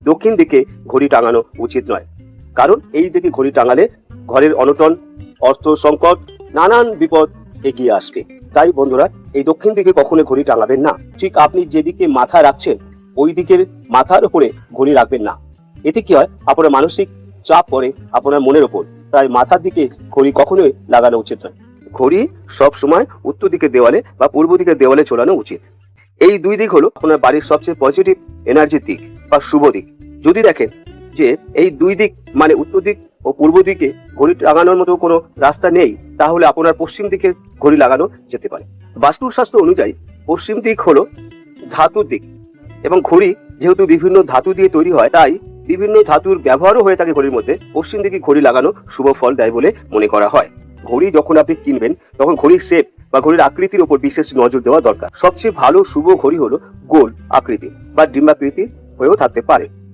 দক্ষিণ দিকে ঘড়ি টাঙানো উচিত নয়, কারণ এই দিকে ঘড়ি টাঙালে ঘরের অনটন, অর্থ সংকট, নানান বিপদ এগিয়ে আসবে। তাই বন্ধুরা, এই দক্ষিণ দিকে কখনো ঘড়ি টাঙাবেন না। ঠিক আপনি যেদিকে মাথা রাখছেন ওই দিকের মাথার উপরে ঘড়ি রাখবেন না। এতে কি হয়, আপনার মানসিক চাপ পড়ে আপনার মনের ওপর। তাই মাথার দিকে ঘড়ি কখনোই লাগানো উচিত নয়। ঘড়ি সব সময় উত্তর দিকে দেওয়ালে বা পূর্ব দিকে দেওয়ালে ঝোলানো উচিত। এই দুই দিক হলো আপনার বাড়ির সবচেয়ে পজিটিভ এনার্জির দিক বা শুভ দিক। যদি দেখেন যে এই দুই দিক মানে উত্তর দিক ও পূর্ব দিকে ঘড়ি লাগানোর মতো কোনো রাস্তা নেই, তাহলে আপনার পশ্চিম দিকে ঘড়ি লাগানো যেতে পারে। বাস্তুশাস্ত্র অনুযায়ী পশ্চিম দিক হলো ধাতুর দিক, এবং ঘড়ি যেহেতু বিভিন্ন ধাতু দিয়ে তৈরি হয়, তাই বিভিন্ন ধাতুর ব্যবহারও হয়ে থাকে ঘড়ির মধ্যে। পশ্চিম দিকে ঘড়ি লাগানো শুভ ফল দেয় বলে মনে করা হয়। ঘড়ি যখন আপনি কিনবেন তখন ঘড়ির শেপ বা ঘড়ির আকৃতির উপর বিশেষ নজর দেওয়া দরকার। সবচেয়ে ভালো শুভ ঘড়ি হলো গোল আকৃতি বা ডিম্বাকৃতি হয়েও থাকতে পারে।